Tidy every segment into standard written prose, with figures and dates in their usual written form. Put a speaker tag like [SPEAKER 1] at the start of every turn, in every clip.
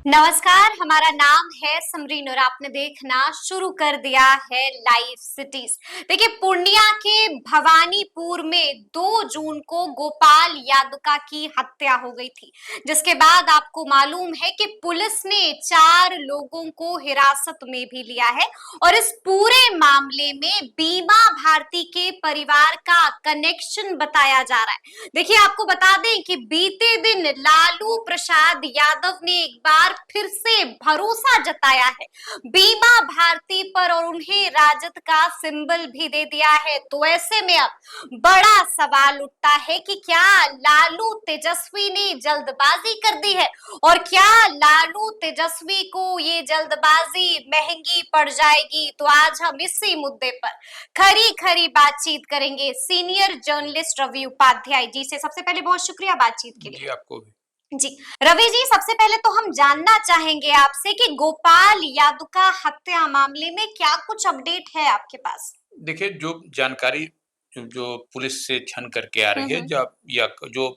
[SPEAKER 1] नमस्कार, हमारा नाम है समरीन और आपने देखना शुरू कर दिया है लाइव सिटीज। देखिए, पूर्णिया के भवानीपुर में 2 जून को गोपाल यादुका की हत्या हो गई थी, जिसके बाद आपको मालूम है कि पुलिस ने 4 लोगों को हिरासत में भी लिया है और इस पूरे मामले में बीमा भारती के परिवार का कनेक्शन बताया जा रहा है। देखिए, आपको बता दें कि बीते दिन लालू प्रसाद यादव ने एक बार फिर से भरोसा जताया है बीमा भारती पर और उन्हें राजद का सिंबल भी दे दिया है। तो ऐसे में अब बड़ा सवाल उठता है कि क्या लालू तेजस्वी ने जल्दबाजी कर दी है और क्या लालू तेजस्वी को ये जल्दबाजी महंगी पड़ जाएगी। तो आज हम इसी मुद्दे पर खरी खरी बातचीत करेंगे सीनियर जर्नलिस्ट रवि उपाध्याय जी से। सबसे पहले बहुत शुक्रिया बातचीत के लिए।
[SPEAKER 2] जी, आपको भी।
[SPEAKER 1] जी रवि जी, सबसे पहले तो हम जानना चाहेंगे आपसे कि गोपाल यादुका हत्या मामले में क्या कुछ अपडेट है आपके पास।
[SPEAKER 2] देखिए, जो जानकारी जो पुलिस से छन करके आ रही है, जब या जो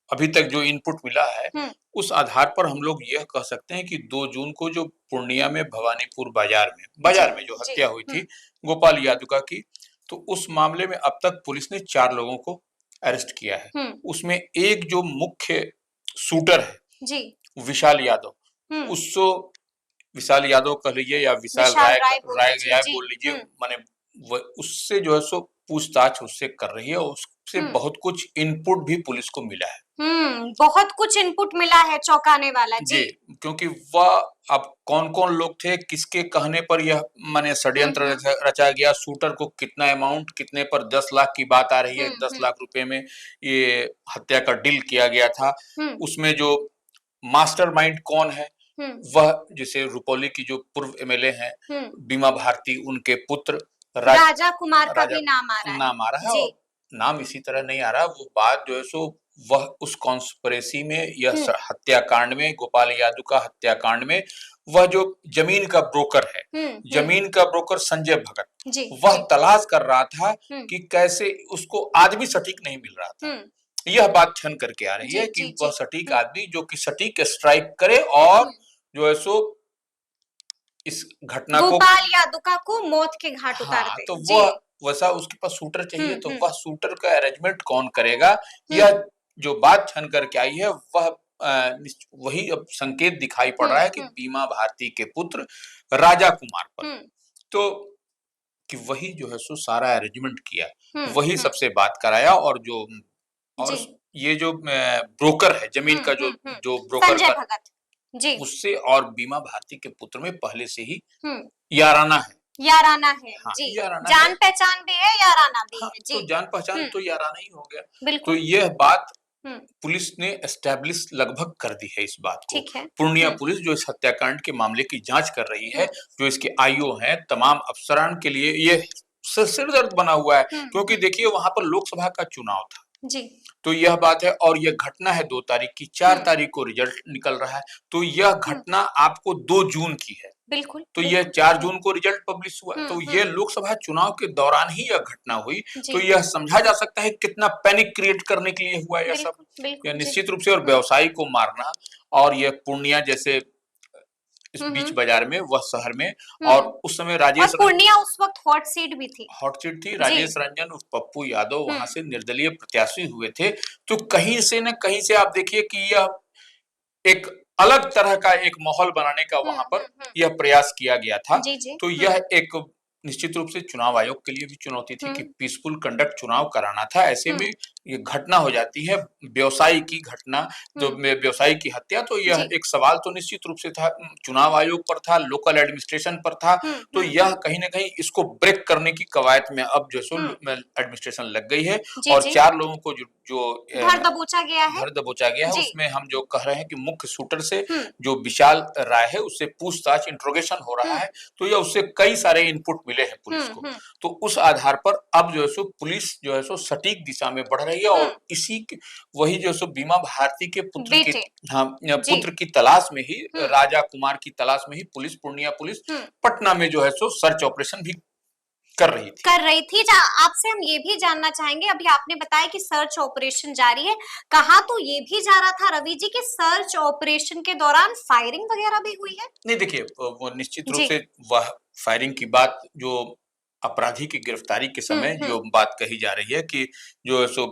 [SPEAKER 2] अभी तक जो इनपुट मिला है, उस आधार पर हम लोग यह कह सकते हैं कि 2 जून को जो पूर्णिया में भवानीपुर बाजार में जो हत्या हुई थी गोपाल यादुका की, तो उस मामले में अब तक पुलिस ने 4 लोगों को अरेस्ट किया है। उसमें एक जो मुख्य शूटर है
[SPEAKER 1] जी
[SPEAKER 2] विशाल यादव, उसको विशाल यादव कह लीजिए या विशाल राय बोल लीजिए, माने उससे जो है सो पूछताछ उससे कर रही है और उससे बहुत कुछ इनपुट भी पुलिस को मिला है।
[SPEAKER 1] बहुत कुछ इनपुट मिला है, चौंकाने वाला। जी,
[SPEAKER 2] क्योंकि वह अब कौन कौन लोग थे, किसके कहने पर यह माने षड्यंत्र रचा गया, शूटर को कितना अमाउंट, कितने पर 10 लाख की बात आ रही है, 10 लाख रुपए में ये हत्या का डील किया गया था। उसमें जो मास्टरमाइंड कौन है, वह जैसे रुपौली की जो पूर्व एमएलए हैं बीमा भारती, उनके पुत्र
[SPEAKER 1] राजा कुमार का भी नाम आ रहा है।
[SPEAKER 2] और नाम इसी तरह नहीं आ रहा, वो बात जो है सो वह उस कॉन्स्पिरेसी में, यह हत्याकांड में, गोपाल यादव का हत्याकांड में, वह जो जमीन का ब्रोकर है, जमीन का ब्रोकर संजय भगत, वह तलाश कर रहा था कि कैसे उसको आदमी सटीक नहीं मिल रहा था। यह बात छन करके आ रही है कि वह सटीक आदमी जो कि सटीक स्ट्राइक करे और जो है सो इस घटना को
[SPEAKER 1] गोपाल यादुका को मौत के घाट उतार दे।
[SPEAKER 2] तो वह वैसा उसके पास शूटर चाहिए, तो वह शूटर का अरेंजमेंट कौन करेगा, यह जो बात छन करके आई है वह वही अब संकेत दिखाई पड़ रहा है कि बीमा भारती के पुत्र राजा कुमार पर, तो कि वही जो है सो सारा अरेंजमेंट किया, वही सबसे बात कराया और जो और ये जो ब्रोकर है जमीन का, जो ब्रोकर
[SPEAKER 1] जी,
[SPEAKER 2] उससे और बीमा भारती के पुत्र में पहले से ही याराना है।
[SPEAKER 1] हाँ, जी, जान पहचान भी है, याराना भी है। जी,
[SPEAKER 2] तो जान पहचान तो याराना ही हो गया। तो यह बात पुलिस ने एस्टैब्लिश लगभग कर दी है इस बात को। पूर्णिया पुलिस जो इस हत्याकांड के मामले की जांच कर रही है, जो इसके आईओ हैं, तमाम अफसरान के लिए ये सिर दर्द बना हुआ है, क्योंकि देखिए वहां पर लोकसभा का चुनाव था
[SPEAKER 1] जी,
[SPEAKER 2] तो यह बात है और यह घटना है 2 तारीख की, 4 तारीख को रिजल्ट निकल रहा है, तो यह घटना आपको 2 जून की है।
[SPEAKER 1] बिल्कुल,
[SPEAKER 2] तो यह 4 जून को रिजल्ट पब्लिश हुआ, तो यह लोकसभा चुनाव के दौरान ही यह घटना हुई, तो यह समझा जा सकता है कितना पैनिक क्रिएट करने के लिए हुआ यह सब। यह निश्चित रूप से, और व्यवसायी को मारना, और यह पूर्णिया जैसे इस बीच बाजार में, वह शहर में, और उस समय राजेश,
[SPEAKER 1] पूर्णिया उस वक्त हॉट सीट थी।
[SPEAKER 2] राजेश रंजन उर्फ पप्पू यादव वहां से निर्दलीय प्रत्याशी हुए थे। तो कहीं से न कहीं से आप देखिए कि यह एक अलग तरह का एक माहौल बनाने का वहां पर यह प्रयास किया गया था। तो यह एक निश्चित रूप से चुनाव आयोग के लिए भी चुनौती थी कि पीसफुल कंडक्ट चुनाव कराना था। ऐसे में ये घटना हो जाती है, व्यवसायी की घटना, जो व्यवसायी की हत्या, तो यह एक सवाल तो निश्चित रूप से था, चुनाव आयोग पर था, लोकल एडमिनिस्ट्रेशन पर था। तो यह कहीं ना कहीं इसको ब्रेक करने की कवायद में अब जो एडमिनिस्ट्रेशन लग गई है और 4 लोगों को जो
[SPEAKER 1] धर दबोचा गया है,
[SPEAKER 2] उसमें हम जो कह रहे हैं कि मुख्य शूटर से जो विशाल राय है उससे पूछताछ, इंट्रोगेशन हो रहा है, तो यह उससे कई सारे इनपुट मिले हैं पुलिस को। तो उस आधार पर अब जो है सो पुलिस जो है सो सटीक दिशा में बढ़ रही है और इसी वही जो सो बीमा भारती के पुत्र की तलाश में ही, राजा कुमार की तलाश में ही पुलिस, पूर्णिया पुलिस पटना में जो है सो सर्च ऑपरेशन भी कर
[SPEAKER 1] रही थी। आपसे हम ये भी जानना चाहेंगे, अभी आपने बताया कि सर्च ऑपरेशन जारी है, कहा तो ये भी जा रहा था रवि जी कि सर्च ऑपरेशन के दौरान फायरिंग वगैरह भी हुई है?
[SPEAKER 2] नहीं, देखिए वो निश्चित रूप
[SPEAKER 1] जी।
[SPEAKER 2] से वह फायरिंग की बात जो अपराधी की गिरफ्तारी के समय जो बात कही जा रही है कि जो सो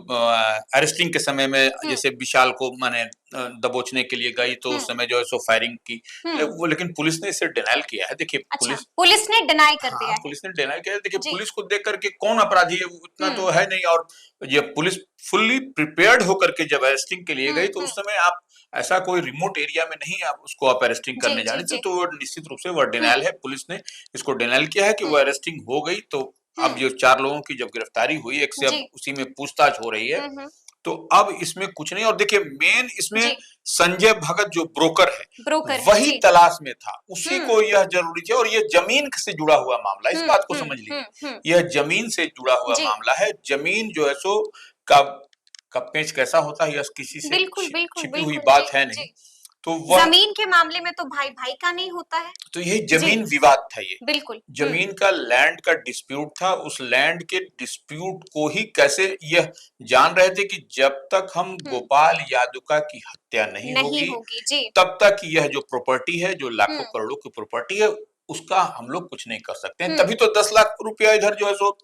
[SPEAKER 2] अरेस्टिंग के समय में जैसे विशाल को माने दबोचने के लिए गई तो उस समय जो है सो फायरिंग की वो, लेकिन पुलिस ने इसे डिनायल किया है। देखिए
[SPEAKER 1] अच्छा, पुलिस ने डिनाई कर दिया
[SPEAKER 2] हाँ,
[SPEAKER 1] है।
[SPEAKER 2] पुलिस ने डिनायल किया है। देखिए
[SPEAKER 1] जी।
[SPEAKER 2] पुलिस को देख करके कौन अपराधी है उतना तो है नहीं, और ये पुलिस फुल्ली प्रिपेयर्ड होकर के जब अरेस्टिंग के लिए गई तो उस समय आप ऐसा कोई रिमोट एरिया में नहीं आप उसको आप अरेस्टिंग करने जा रहे थे, तो वो निश्चित रूप से वो डिनायल है। पुलिस ने इसको डिनायल किया है कि वो अरेस्टिंग हो गई। तो अब जो 4 लोगों की जब गिरफ्तारी हुई, एक से अब उसी में पूछताछ हो रही है, तो अब इसमें कुछ नहीं। और देखिए मेन इसमें संजय भगत जो ब्रोकर है वही तलाश में था, उसी को यह जरूरी थी। और यह जमीन से जुड़ा हुआ मामला, इस बात को समझ लीजिए, यह जमीन से जुड़ा हुआ मामला है। जमीन जो है सो का पेच कैसा होता है, यह किसी से छिपी हुई बात है नहीं। तो
[SPEAKER 1] जमीन के मामले में तो भाई भाई का नहीं होता है।
[SPEAKER 2] तो यही जमीन विवाद था, ये
[SPEAKER 1] बिल्कुल
[SPEAKER 2] जमीन का लैंड का डिस्प्यूट था। उस लैंड के डिस्प्यूट को ही कैसे यह जान रहे थे कि जब तक हम गोपाल यादुका की हत्या नहीं होगी तब तक यह जो प्रॉपर्टी है, जो लाखों करोड़ों की प्रॉपर्टी है, उसका हम लोग कुछ नहीं कर सकते हैं। तभी तो 10 लाख रुपया इधर जो है सो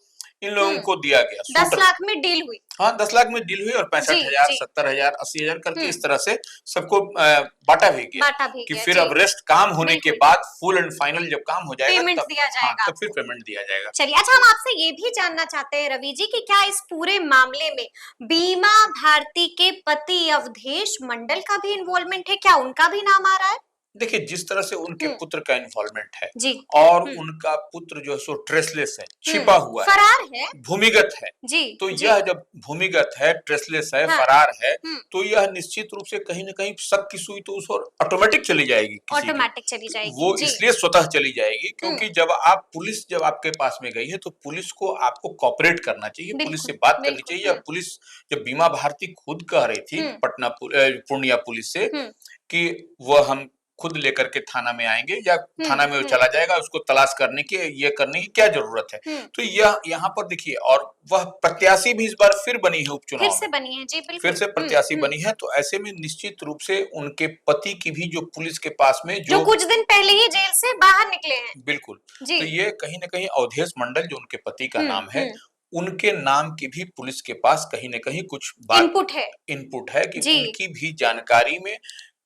[SPEAKER 2] इन लोगों को दिया गया।
[SPEAKER 1] 10 लाख में डील हुई।
[SPEAKER 2] हाँ, 10 लाख में डील हुई और 65,000, 70,000, 80,000 करके इस तरह से सबको बांटा भी गया कि फिर अब रेस्ट काम होने के बाद फुल एंड फाइनल जब काम हो जाएगा
[SPEAKER 1] पेमेंट दिया जाएगा।
[SPEAKER 2] तब फिर पेमेंट दिया जाएगा।
[SPEAKER 1] चलिए, अच्छा हम आपसे ये भी जानना चाहते हैं रवि जी कि क्या इस पूरे मामले में बीमा भारती के पति अवधेश मंडल का भी इन्वॉल्वमेंट है? क्या उनका भी नाम आ रहा है?
[SPEAKER 2] देखिए जिस तरह से उनके पुत्र का इन्वॉल्वमेंट है
[SPEAKER 1] जी।
[SPEAKER 2] और उनका पुत्र जो है सो ट्रेसलेस है, छिपा हुआ
[SPEAKER 1] फरार है,
[SPEAKER 2] भूमिगत है
[SPEAKER 1] जी।
[SPEAKER 2] तो यह जब भूमिगत है, ट्रेसलेस है, फरार है, तो यह निश्चित रूप से कहीं न कहीं शक की सुई तो उस पर ऑटोमेटिक चली जाएगी,
[SPEAKER 1] ऑटोमेटिक चली जाएगी।
[SPEAKER 2] वो इसलिए स्वतः चली जाएगी क्योंकि जब पुलिस जब आपके पास में गई है तो पुलिस को आपको कोऑपरेट करना चाहिए, पुलिस से बात करनी चाहिए। पुलिस जब बीमा भारती खुद कह रही थी पूर्णिया पुलिस से कि वह हम खुद लेकर के थाना में आएंगे या थाना में वो चला जाएगा, उसको तलाश करने की ये करने की क्या जरूरत है। तो यह यहाँ पर देखिए, और वह प्रत्याशी भी इस बार फिर बनी है उपचुनाव,
[SPEAKER 1] फिर से बनी है, जी बिल्कुल,
[SPEAKER 2] फिर से प्रत्याशी बनी है। तो ऐसे में निश्चित रूप से उनके पति की भी जो पुलिस के पास में
[SPEAKER 1] जो कुछ दिन पहले ही जेल से बाहर निकले हैं,
[SPEAKER 2] बिल्कुल, तो ये कहीं न कहीं अवधेश मंडल जो उनके पति का नाम है, उनके नाम की भी पुलिस के पास कहीं न कहीं कुछ इनपुट है कि उनकी भी जानकारी में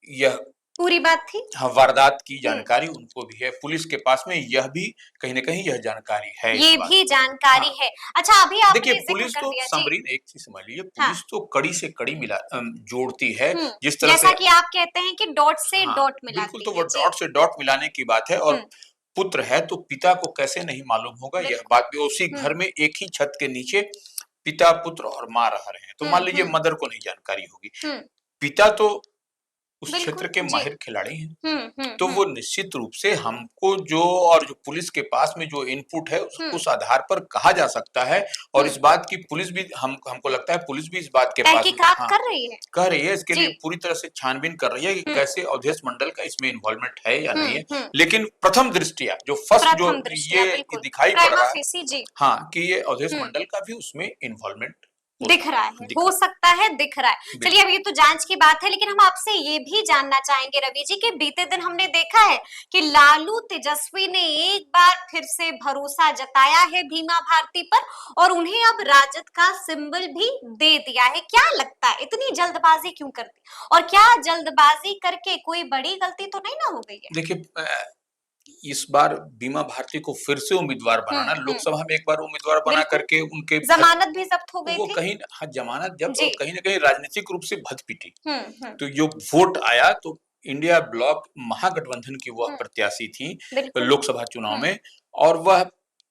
[SPEAKER 2] यह
[SPEAKER 1] पूरी बात थी।
[SPEAKER 2] हाँ, वारदात की जानकारी उनको भी है, पुलिस के पास में यह भी कहीं न कहीं यह जानकारी है,
[SPEAKER 1] ये भी जानकारी है। अच्छा, अभी आपने
[SPEAKER 2] देखिए पुलिस तो समरीन एक चीज समझ लीजिए, पुलिस तो कड़ी से कड़ी जोड़ती है, जिस तरह
[SPEAKER 1] जैसा कि आप कहते हैं कि डॉट से डॉट मिलाती है।
[SPEAKER 2] बिल्कुल, तो वो डॉट से डॉट मिलाने की बात है। और पुत्र है तो पिता को कैसे नहीं मालूम होगा, यह बात भी उसी घर में एक ही छत के नीचे पिता, पुत्र और माँ रह रहे हैं, तो मान लीजिए मदर को नहीं जानकारी होगी, पिता तो उस क्षेत्र के माहिर खिलाड़ी हैं, तो वो निश्चित रूप से हमको जो पुलिस के पास में जो इनपुट है उस आधार पर कहा जा सकता है। और इस बात की पुलिस भी हमको लगता है पुलिस भी इस बात के पास कर रही है, इसके लिए पूरी तरह से छानबीन कर रही है कि कैसे अवधेश मंडल का इसमें इन्वॉल्वमेंट है या नहीं है। लेकिन प्रथम दृष्टिया जो फर्स्ट जो ये दिखाई पड़ रहा है, हाँ, कि ये अवधेश मंडल का भी उसमें इन्वॉल्वमेंट
[SPEAKER 1] दिख रहा है, हो सकता है दिख रहा है। चलिए, अब ये तो जांच की बात है, लेकिन हम आपसे ये भी जानना चाहेंगे रवि जी कि बीते दिन हमने देखा है कि लालू तेजस्वी ने एक बार फिर से भरोसा जताया है बीमा भारती पर और उन्हें अब राजद का सिंबल भी दे दिया है। क्या लगता है इतनी जल्दबाजी क्यों कर दी, और क्या जल्दबाजी करके कोई बड़ी गलती तो नहीं ना हो गई है?
[SPEAKER 2] देखिए इस बार बीमा भारती को फिर से उम्मीदवार बनाना, लोकसभा में एक बार उम्मीदवार बना करके उनके
[SPEAKER 1] जमानत भी जब्त हो गई थी,
[SPEAKER 2] वो कहीं जमानत जब्त, कहीं न कहीं राजनीतिक रूप से भद पिटी। तो जो वोट आया तो इंडिया ब्लॉक महागठबंधन की वह प्रत्याशी थी लोकसभा चुनाव में, और वह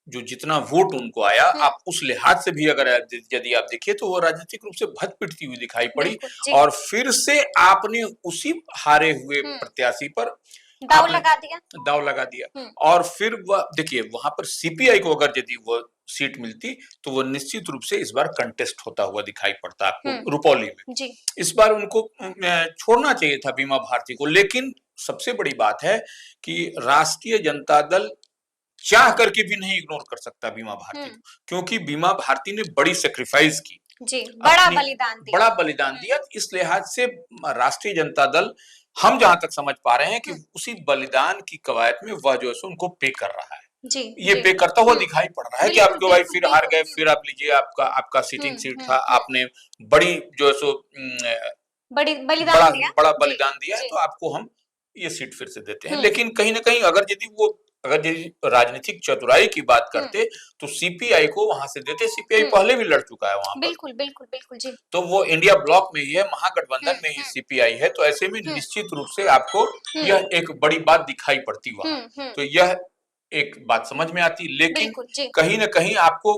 [SPEAKER 2] जो जितना वोट उनको आया, आप उस लिहाज से भी अगर यदि आप देखिए तो वो राजनीतिक रूप से भद पिटती हुई दिखाई पड़ी। और फिर से आपने उसी हारे हुए प्रत्याशी पर दाव लगा दिया। और फिर वह देखिए वहां पर सीपीआई को अगर यदि वो सीट मिलती तो वो निश्चित रूप से इस बार कंटेस्ट होता हुआ दिखाई पड़ता आपको रुपौली में। इस बार उनको छोड़ना चाहिए था बीमा भारती को, लेकिन सबसे बड़ी बात है कि राष्ट्रीय जनता दल चाह करके भी नहीं इग्नोर कर सकता बीमा भारती को, क्योंकि बीमा भारती ने बड़ी सेक्रीफाइस की,
[SPEAKER 1] जी, बड़ा
[SPEAKER 2] अपनी
[SPEAKER 1] बलिदान दिया।
[SPEAKER 2] बड़ा बलिदान दिया। इस लिहाज से राष्ट्रीय जनता दल, हम जहां तक समझ पा रहे हैं कि उसी बलिदान की कवायद में वह जो है सो उनको पे कर रहा है,
[SPEAKER 1] जी,
[SPEAKER 2] ये
[SPEAKER 1] जी।
[SPEAKER 2] पे करता हुआ दिखाई पड़ रहा है कि
[SPEAKER 1] बिल्कुल,
[SPEAKER 2] आपके भाई
[SPEAKER 1] बिल्कुल,
[SPEAKER 2] फिर हार गए,
[SPEAKER 1] बिल्कुल।
[SPEAKER 2] फिर आप लीजिए, आपका आपका सिटिंग सीट था, आपने बड़ी जो है सो
[SPEAKER 1] बड़ी बलिदान
[SPEAKER 2] बड़ा
[SPEAKER 1] दिया।
[SPEAKER 2] बड़ा
[SPEAKER 1] जी,
[SPEAKER 2] बलिदान दिया है,
[SPEAKER 1] जी।
[SPEAKER 2] तो आपको हम ये सीट फिर से देते हैं। लेकिन कहीं ना कहीं अगर यदि राजनीतिक चतुराई की बात करते तो सीपीआई को वहां से देते। सीपीआई पहले भी लड़ चुका है वहां पर,
[SPEAKER 1] बिल्कुल, बिल्कुल, बिल्कुल, जी।
[SPEAKER 2] तो वो इंडिया ब्लॉक में ही है, महागठबंधन में ही सीपीआई है, तो ऐसे में निश्चित रूप से आपको यह एक बड़ी बात दिखाई पड़ती वहां। तो यह एक बात समझ में आती, लेकिन
[SPEAKER 1] बिल्कुल, जी।
[SPEAKER 2] कहीं ना कहीं आपको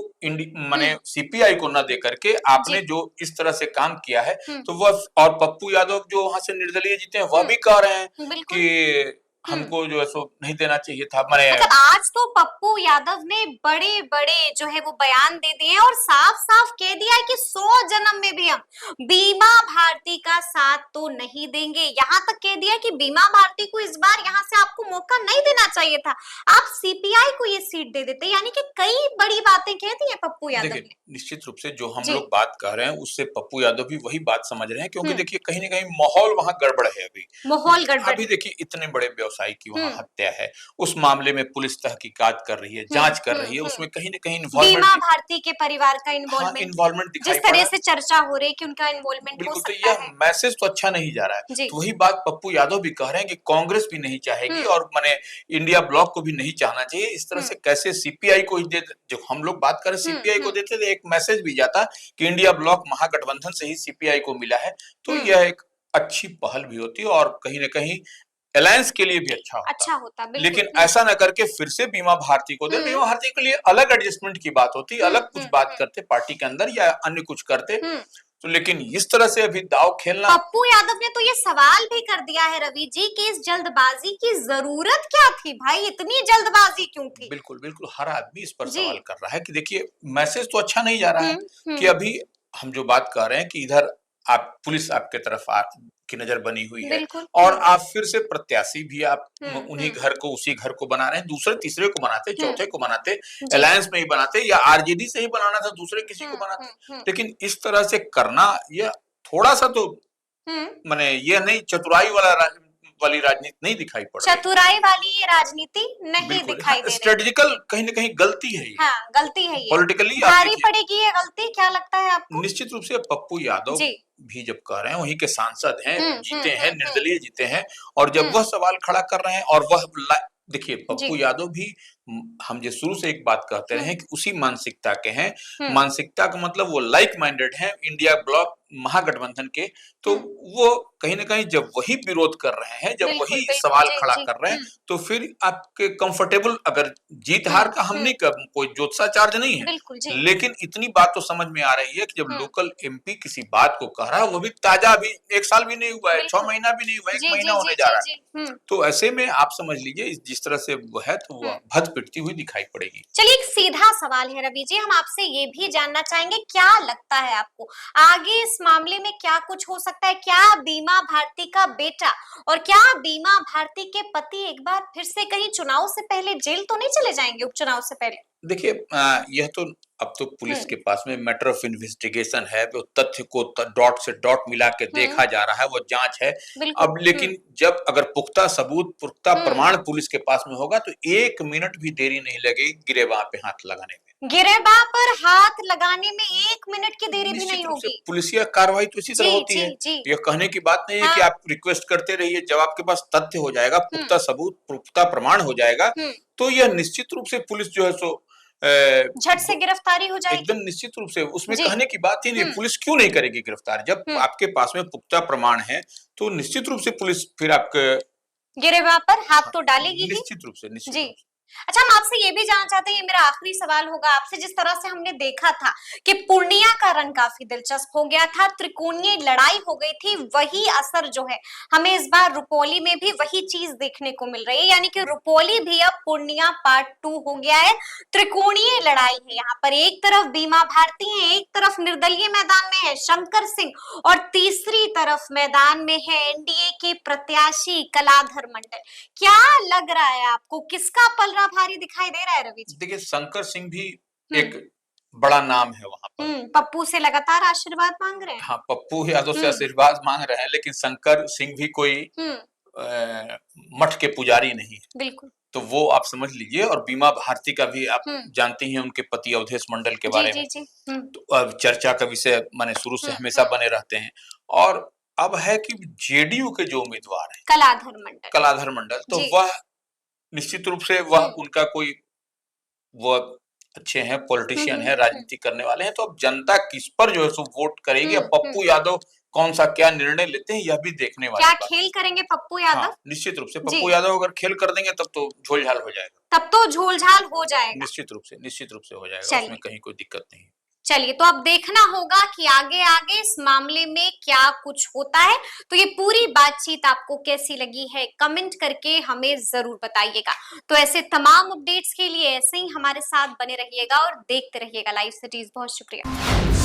[SPEAKER 2] माने सीपीआई को न दे करके आपने
[SPEAKER 1] जी।
[SPEAKER 2] जो इस तरह से काम किया है,
[SPEAKER 1] हुँ,
[SPEAKER 2] तो वह और पप्पू यादव जो वहां से निर्दलीय जीते हैं, वह भी कह रहे हैं
[SPEAKER 1] बिल्कुल।
[SPEAKER 2] कि हमको जो है सो नहीं देना चाहिए था। माने
[SPEAKER 1] मतलब आज तो पप्पू यादव ने बड़े-बड़े जो है वो बयान दे दिए हैं और साफ-साफ कह दिया है कि 100 जन्म में भी हम बीमा भारती का साथ तो नहीं देंगे। यहाँ तक कह दिया कि बीमा भारती को इस बार यहाँ से आपको मौका नहीं देना चाहिए था, आप सीपीआई को ये सीट दे देते। यानी कि कई बड़ी बातें कह दी है पप्पू यादव
[SPEAKER 2] देखिए,
[SPEAKER 1] ने।
[SPEAKER 2] निश्चित रूप से जो हम
[SPEAKER 1] जी।
[SPEAKER 2] लोग बात कर रहे हैं उससे पप्पू यादव भी वही बात समझ रहे हैं, क्योंकि
[SPEAKER 1] हुँ।
[SPEAKER 2] देखिए कहीं न कहीं माहौल वहाँ गड़बड़ है अभी।
[SPEAKER 1] माहौल गड़बड़
[SPEAKER 2] अभी
[SPEAKER 1] है।
[SPEAKER 2] देखिए इतने बड़े व्यवसायी की वहाँ हत्या है, उस मामले में पुलिस तहकीकात कर रही है, जाँच कर रही है, उसमें कहीं न कहीं इन्वॉल्वमेंट
[SPEAKER 1] बीमा
[SPEAKER 2] भी,
[SPEAKER 1] भारती के परिवार का
[SPEAKER 2] हाँ,
[SPEAKER 1] इन्वॉल्वमेंट,
[SPEAKER 2] इन्वॉल्वमेंट
[SPEAKER 1] जिस
[SPEAKER 2] दिखाई
[SPEAKER 1] तरह
[SPEAKER 2] पड़ा।
[SPEAKER 1] से चर्चा हो रही है कि उनका इन्वॉल्वमेंट हो
[SPEAKER 2] बिल्कुल, तो
[SPEAKER 1] सकता
[SPEAKER 2] यह
[SPEAKER 1] है।
[SPEAKER 2] मैसेज तो अच्छा नहीं जा रहा है।
[SPEAKER 1] जी।
[SPEAKER 2] तो वही बात पप्पू यादव भी कह रहे हैं कि कांग्रेस भी नहीं चाहेगी और माने इंडिया ब्लॉक को भी नहीं चाहना चाहिए। इस तरह से कैसे सीपीआई को ही दे, जो हम लोग बात कर रहे हैं सीपीआई को देते तो एक मैसेज भी जाता कि इंडिया ब्लॉक महागठबंधन से ही सीपीआई को मिला है, तो यह एक अच्छी पहल भी होती और कहीं न कहीं अलायंस के लिए भी अच्छा होता।
[SPEAKER 1] अच्छा होता, बिल्कुल।
[SPEAKER 2] लेकिन ऐसा ना करके फिर से बीमा भारती को दे, बीमा भारती के लिए अलग एडजस्टमेंट की बात होती, अलग कुछ बात करते पार्टी के अंदर या अन्य कुछ करते। तो लेकिन इस तरह से अभी दाव खेलना,
[SPEAKER 1] पप्पू यादव ने तो ये सवाल भी कर दिया है रवि जी कि इस जल्दबाजी की जरूरत क्या थी भाई, इतनी जल्दबाजी क्यों थी?
[SPEAKER 2] बिल्कुल, बिल्कुल, हर आदमी इस पर
[SPEAKER 1] जी।
[SPEAKER 2] सवाल कर रहा है कि देखिए मैसेज तो अच्छा नहीं जा रहा है कि
[SPEAKER 1] हम्म।
[SPEAKER 2] अभी हम जो बात कर रहे हैं कि इधर आप पुलिस आपके तरफ की नजर बनी हुई है
[SPEAKER 1] बिल्कुल।
[SPEAKER 2] और आप फिर से प्रत्याशी भी आप उन्हीं
[SPEAKER 1] हम्म।
[SPEAKER 2] घर को, उसी घर को बना रहे हैं, दूसरे तीसरे को बनाते, चौथे को बनाते,
[SPEAKER 1] जी।
[SPEAKER 2] अलायंस में ही बनाते या आरजेडी से ही बनाना था, दूसरे किसी को बनाते। लेकिन इस तरह से करना यह थोड़ा सा तो माने यह नहीं, चतुराई वाली राजनीति नहीं दिखाई पड़ रही।
[SPEAKER 1] चतुराई वाली ये राजनीति नहीं
[SPEAKER 2] बिल्कुल,
[SPEAKER 1] दिखाई
[SPEAKER 2] हाँ,
[SPEAKER 1] दे रही।
[SPEAKER 2] स्ट्रेटेजिकल कहीं न कहीं गलती है ये।
[SPEAKER 1] हाँ, गलती है ये।
[SPEAKER 2] पॉलिटिकली आप
[SPEAKER 1] भारी
[SPEAKER 2] देखिए,
[SPEAKER 1] पड़ेगी ये गलती, क्या लगता है आपको?
[SPEAKER 2] निश्चित रूप से पप्पू यादव
[SPEAKER 1] जी।
[SPEAKER 2] भी जब कह रहे हैं, वहीं के सांसद हैं, जीते हैं,
[SPEAKER 1] हम्म।
[SPEAKER 2] निर्दलीय जीते हैं, और जब वह सवाल खड़ा कर रहे हैं और देखिए पप्पू
[SPEAKER 1] जी।
[SPEAKER 2] यादव भी, हम जो शुरू से एक बात कहते रहे हैं कि उसी मानसिकता के हैं।
[SPEAKER 1] हम्म।
[SPEAKER 2] मानसिकता का मतलब वो लाइक माइंडेड हैं इंडिया ब्लॉक महागठबंधन के। तो वो कहीं न कहीं जब वही विरोध कर रहे हैं, जब
[SPEAKER 1] बिल्कुल,
[SPEAKER 2] वही
[SPEAKER 1] बिल्कुल,
[SPEAKER 2] सवाल
[SPEAKER 1] जी,
[SPEAKER 2] खड़ा
[SPEAKER 1] जी।
[SPEAKER 2] कर रहे हैं, तो फिर आपके कंफर्टेबल, अगर जीत हार का हम नहीं कर, कोई ज्योतिषा चार्ज नहीं है,
[SPEAKER 1] बिल्कुल, जी।
[SPEAKER 2] लेकिन इतनी बात तो समझ में आ रही है कि जब लोकल एमपी किसी बात को कह रहा है, वो भी ताजा, अभी 1 साल भी नहीं हुआ है, 6 महीना भी नहीं हुआ है, 1
[SPEAKER 1] जी,
[SPEAKER 2] महीना
[SPEAKER 1] जी,
[SPEAKER 2] होने
[SPEAKER 1] जी,
[SPEAKER 2] जा
[SPEAKER 1] जी,
[SPEAKER 2] रहा
[SPEAKER 1] जी।
[SPEAKER 2] है। तो ऐसे में आप समझ लीजिए जिस तरह से वो है, तो वो भद पिटती हुई दिखाई पड़ेगी।
[SPEAKER 1] चलिए एक सीधा सवाल है रवि जी, हम आपसे ये भी जानना चाहेंगे, क्या लगता है आपको आगे इस मामले में क्या कुछ हो सकता है? क्या बीमा भारती का बेटा और क्या बीमा भारती के पति एक बार फिर से कहीं चुनाव से पहले जेल तो नहीं चले जाएंगे, उपचुनाव से पहले?
[SPEAKER 2] देखिए, यह तो अब तो पुलिस के पास में मैटर ऑफ इन्वेस्टिगेशन है, वो तथ्य को डॉट से डॉट मिला के देखा जा रहा है, वो जांच है। अब लेकिन जब अगर पुख्ता सबूत, पुख्ता प्रमाण पुलिस के पास में होगा, तो 1 मिनट भी देरी नहीं लगेगी गिरेबां पे हाथ लगाने में।
[SPEAKER 1] गिरेबां पर हाथ लगाने में 1 मिनट की देरी भी नहीं होगी।
[SPEAKER 2] पुलिसिया कार्रवाई तो इसी तरह
[SPEAKER 1] जी,
[SPEAKER 2] होती
[SPEAKER 1] जी,
[SPEAKER 2] है।
[SPEAKER 1] जी।
[SPEAKER 2] यह कहने की बात नहीं है कि आप रिक्वेस्ट करते रहिए, जब आपके पास तथ्य हो जाएगा, पुख्ता सबूत, पुख्ता प्रमाण हो जाएगा, तो यह निश्चित रूप से पुलिस जो है सो
[SPEAKER 1] झट से गिरफ्तारी हो जाएगी।
[SPEAKER 2] एकदम निश्चित रूप से, उसमें कहने की बात ही नहीं। पुलिस क्यों नहीं करेगी गिरफ्तार? जब आपके पास में पुख्ता प्रमाण है, तो निश्चित रूप से पुलिस फिर आपके
[SPEAKER 1] गिरेबां पर हाथ तो डालेगी ही।
[SPEAKER 2] निश्चित रूप से, निश्चित
[SPEAKER 1] जी।
[SPEAKER 2] रूप से।
[SPEAKER 1] अच्छा, हम आपसे ये भी जानना चाहते हैं, ये मेरा आखिरी सवाल होगा आपसे, जिस तरह से हमने देखा था कि पूर्णिया का रन काफी दिलचस्प हो गया था, त्रिकोणीय लड़ाई हो गई थी, वही असर जो है हमें इस बार रुपौली में भी वही चीज देखने को मिल रही है, यानी कि रुपौली भी अब पूर्णिया पार्ट 2 हो गया है। त्रिकोणीय लड़ाई है यहाँ पर, एक तरफ बीमा भारती है, एक तरफ निर्दलीय मैदान में है शंकर सिंह और तीसरी तरफ मैदान में है एनडीए के प्रत्याशी कलाधर मंडल। क्या लग रहा है आपको, किसका पलड़ा दूसरा भारी दिखाई दे रहा है रवि जी।
[SPEAKER 2] देखिए शंकर सिंह भी
[SPEAKER 1] हम्म।
[SPEAKER 2] एक बड़ा नाम है वहां पर।
[SPEAKER 1] पप्पू से लगातार आशीर्वाद मांग रहे हैं।
[SPEAKER 2] हाँ, पप्पू यादव से
[SPEAKER 1] हम्म।
[SPEAKER 2] आशीर्वाद मांग रहे हैं, लेकिन शंकर सिंह भी कोई
[SPEAKER 1] हम्म।
[SPEAKER 2] मठ के पुजारी नहीं है।
[SPEAKER 1] बिल्कुल।
[SPEAKER 2] तो वो आप समझ लीजिए, और बीमा भारती का भी आप
[SPEAKER 1] हम्म।
[SPEAKER 2] जानती हैं उनके पति अवधेश मंडल के
[SPEAKER 1] जी
[SPEAKER 2] बारे
[SPEAKER 1] जी
[SPEAKER 2] में।
[SPEAKER 1] जी।
[SPEAKER 2] तो अब चर्चा का विषय माने शुरू से हमेशा
[SPEAKER 1] हम्म।
[SPEAKER 2] बने रहते हैं। और अब है कि जेडीयू के जो उम्मीदवार हैं
[SPEAKER 1] कलाधर मंडल।
[SPEAKER 2] कलाधर मंडल, तो
[SPEAKER 1] जी।
[SPEAKER 2] वह निश्चित रूप से वह
[SPEAKER 1] हम्म।
[SPEAKER 2] उनका कोई वो अच्छे हैं, पॉलिटिशियन है,
[SPEAKER 1] हम्म।
[SPEAKER 2] राजनीति करने वाले हैं। तो अब जनता किस पर जो है सो वोट करेगी। अब
[SPEAKER 1] हम्म।
[SPEAKER 2] पप्पू यादव कौन सा क्या निर्णय लेते हैं, यह भी देखने
[SPEAKER 1] क्या
[SPEAKER 2] वाली बात
[SPEAKER 1] खेल करेंगे पप्पू
[SPEAKER 2] है। हाँ,
[SPEAKER 1] यादव?
[SPEAKER 2] निश्चित रूप से
[SPEAKER 1] जी।
[SPEAKER 2] पप्पू यादव अगर खेल कर देंगे तब तो झोलझाल हो जाएगा।
[SPEAKER 1] तब तो झोलझाल हो जाएगा।
[SPEAKER 2] निश्चित रूप से हो जाएगा, उसमें
[SPEAKER 1] चलिए
[SPEAKER 2] कहीं कोई दिक्कत नहीं।
[SPEAKER 1] चलिए, तो अब देखना होगा कि आगे आगे इस मामले में क्या कुछ होता है। तो ये पूरी बातचीत आपको कैसी लगी है, कमेंट करके हमें जरूर बताइएगा। तो ऐसे तमाम अपडेट्स के लिए ऐसे ही हमारे साथ बने रहिएगा और देखते रहिएगा लाइव सिटीज। बहुत शुक्रिया।